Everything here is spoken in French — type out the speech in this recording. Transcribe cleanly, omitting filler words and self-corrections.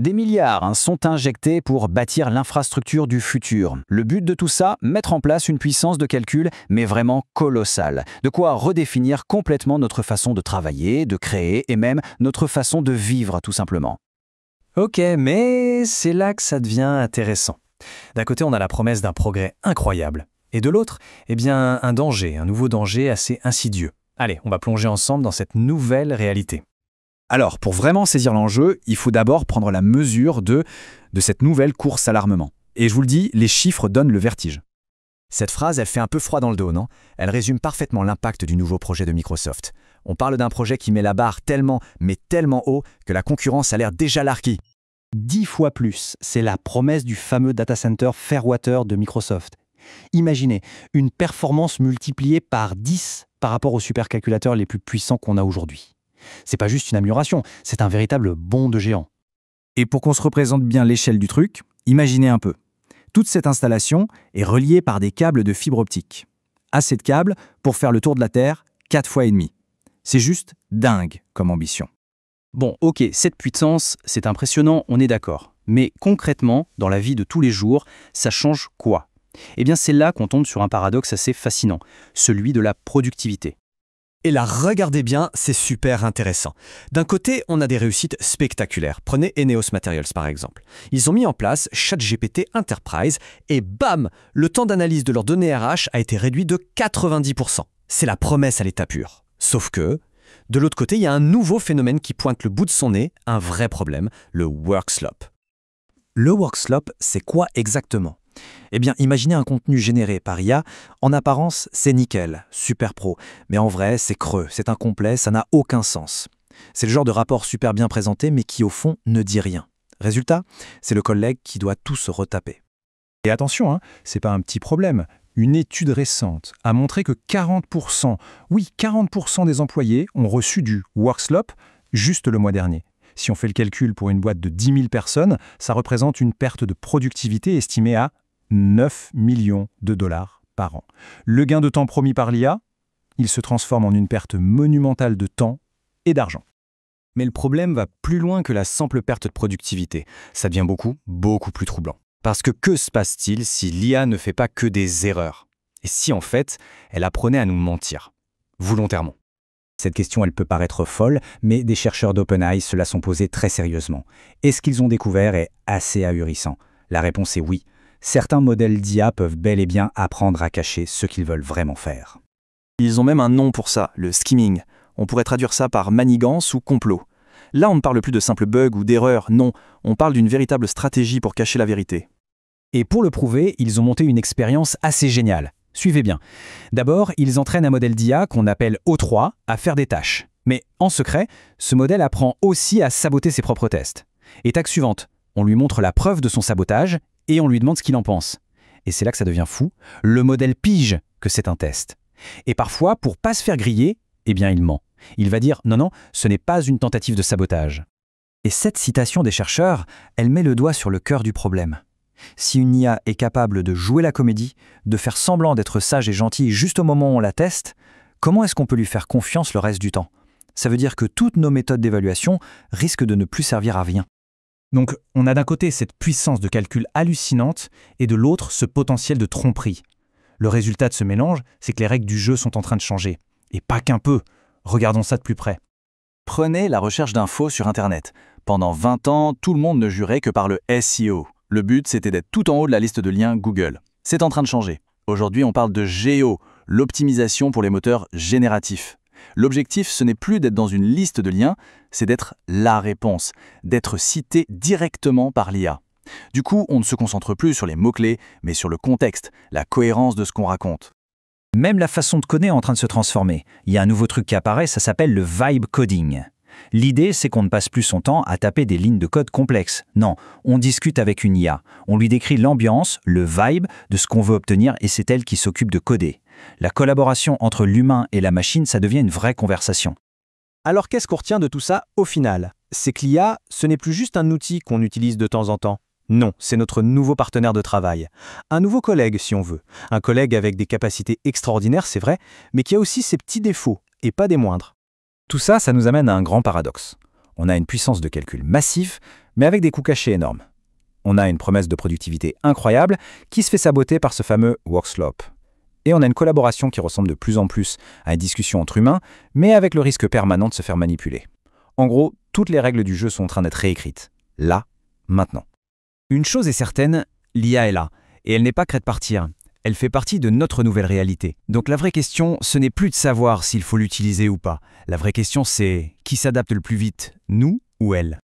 Des milliards sont injectés pour bâtir l'infrastructure du futur. Le but de tout ça, mettre en place une puissance de calcul, mais vraiment colossale. De quoi redéfinir complètement notre façon de travailler, de créer et même notre façon de vivre tout simplement. Ok, mais c'est là que ça devient intéressant. D'un côté, on a la promesse d'un progrès incroyable. Et de l'autre, eh bien, un danger, un nouveau danger assez insidieux. Allez, on va plonger ensemble dans cette nouvelle réalité. Alors, pour vraiment saisir l'enjeu, il faut d'abord prendre la mesure de cette nouvelle course à l'armement. Et je vous le dis, les chiffres donnent le vertige. Cette phrase, elle fait un peu froid dans le dos, non? Elle résume parfaitement l'impact du nouveau projet de Microsoft. On parle d'un projet qui met la barre tellement, mais tellement haut que la concurrence a l'air déjà larquée. 10 fois plus, c'est la promesse du fameux data center Fairwater de Microsoft. Imaginez, une performance multipliée par 10 par rapport aux supercalculateurs les plus puissants qu'on a aujourd'hui. C'est pas juste une amélioration, c'est un véritable bond de géant. Et pour qu'on se représente bien l'échelle du truc, imaginez un peu. Toute cette installation est reliée par des câbles de fibre optique. Assez de câbles pour faire le tour de la Terre 4 fois et demi. C'est juste dingue comme ambition. Bon, ok, cette puissance, c'est impressionnant, on est d'accord. Mais concrètement, dans la vie de tous les jours, ça change quoi? Eh bien, c'est là qu'on tombe sur un paradoxe assez fascinant, celui de la productivité. Et là, regardez bien, c'est super intéressant. D'un côté, on a des réussites spectaculaires. Prenez Eneos Materials par exemple. Ils ont mis en place ChatGPT Enterprise et bam, le temps d'analyse de leurs données RH a été réduit de 90%. C'est la promesse à l'état pur. Sauf que, de l'autre côté, il y a un nouveau phénomène qui pointe le bout de son nez, un vrai problème, le work slop. Le work slop, c'est quoi exactement? Eh bien, imaginez un contenu généré par IA. En apparence, c'est nickel, super pro. Mais en vrai, c'est creux, c'est incomplet, ça n'a aucun sens. C'est le genre de rapport super bien présenté, mais qui au fond ne dit rien. Résultat, c'est le collègue qui doit tout se retaper. Et attention, c'est pas un petit problème. Une étude récente a montré que 40%, oui 40% des employés ont reçu du work slop juste le mois dernier. Si on fait le calcul pour une boîte de 10 000 personnes, ça représente une perte de productivité estimée à 9 millions de dollars par an. Le gain de temps promis par l'IA, il se transforme en une perte monumentale de temps et d'argent. Mais le problème va plus loin que la simple perte de productivité. Ça devient beaucoup plus troublant. Parce que se passe-t-il si l'IA ne fait pas que des erreurs? Et si en fait, elle apprenait à nous mentir? Volontairement. Cette question, elle peut paraître folle, mais des chercheurs d'OpenAI se la sont posée très sérieusement. Et ce qu'ils ont découvert est assez ahurissant. La réponse est oui. Certains modèles d'IA peuvent bel et bien apprendre à cacher ce qu'ils veulent vraiment faire. Ils ont même un nom pour ça, le skimming. On pourrait traduire ça par manigance ou complot. Là, on ne parle plus de simples bugs ou d'erreurs, non, on parle d'une véritable stratégie pour cacher la vérité. Et pour le prouver, ils ont monté une expérience assez géniale. Suivez bien. D'abord, ils entraînent un modèle d'IA qu'on appelle O3 à faire des tâches. Mais en secret, ce modèle apprend aussi à saboter ses propres tests. Étape suivante, on lui montre la preuve de son sabotage et on lui demande ce qu'il en pense. Et c'est là que ça devient fou, le modèle pige que c'est un test. Et parfois, pour pas se faire griller, eh bien il ment. Il va dire « non, ce n'est pas une tentative de sabotage ». Et cette citation des chercheurs, elle met le doigt sur le cœur du problème. Si une IA est capable de jouer la comédie, de faire semblant d'être sage et gentille juste au moment où on la teste, comment est-ce qu'on peut lui faire confiance le reste du temps? Ça veut dire que toutes nos méthodes d'évaluation risquent de ne plus servir à rien. Donc, on a d'un côté cette puissance de calcul hallucinante et de l'autre ce potentiel de tromperie. Le résultat de ce mélange, c'est que les règles du jeu sont en train de changer. Et pas qu'un peu. Regardons ça de plus près. Prenez la recherche d'infos sur Internet. Pendant 20 ans, tout le monde ne jurait que par le SEO. Le but, c'était d'être tout en haut de la liste de liens Google. C'est en train de changer. Aujourd'hui, on parle de GEO, l'optimisation pour les moteurs génératifs. L'objectif, ce n'est plus d'être dans une liste de liens, c'est d'être la réponse, d'être cité directement par l'IA. Du coup, on ne se concentre plus sur les mots-clés, mais sur le contexte, la cohérence de ce qu'on raconte. Même la façon de coder est en train de se transformer. Il y a un nouveau truc qui apparaît, ça s'appelle le vibe coding. L'idée, c'est qu'on ne passe plus son temps à taper des lignes de code complexes. Non, on discute avec une IA. On lui décrit l'ambiance, le vibe de ce qu'on veut obtenir et c'est elle qui s'occupe de coder. La collaboration entre l'humain et la machine, ça devient une vraie conversation. Alors qu'est-ce qu'on retient de tout ça au final? C'est que l'IA, ce n'est plus juste un outil qu'on utilise de temps en temps. Non, c'est notre nouveau partenaire de travail. Un nouveau collègue, si on veut. Un collègue avec des capacités extraordinaires, c'est vrai, mais qui a aussi ses petits défauts, et pas des moindres. Tout ça, ça nous amène à un grand paradoxe. On a une puissance de calcul massif, mais avec des coûts cachés énormes. On a une promesse de productivité incroyable qui se fait saboter par ce fameux work slop. Et on a une collaboration qui ressemble de plus en plus à une discussion entre humains, mais avec le risque permanent de se faire manipuler. En gros, toutes les règles du jeu sont en train d'être réécrites. Là, maintenant. Une chose est certaine, l'IA est là, et elle n'est pas prête de partir. Elle fait partie de notre nouvelle réalité. Donc la vraie question, ce n'est plus de savoir s'il faut l'utiliser ou pas. La vraie question, c'est qui s'adapte le plus vite, nous ou elle ?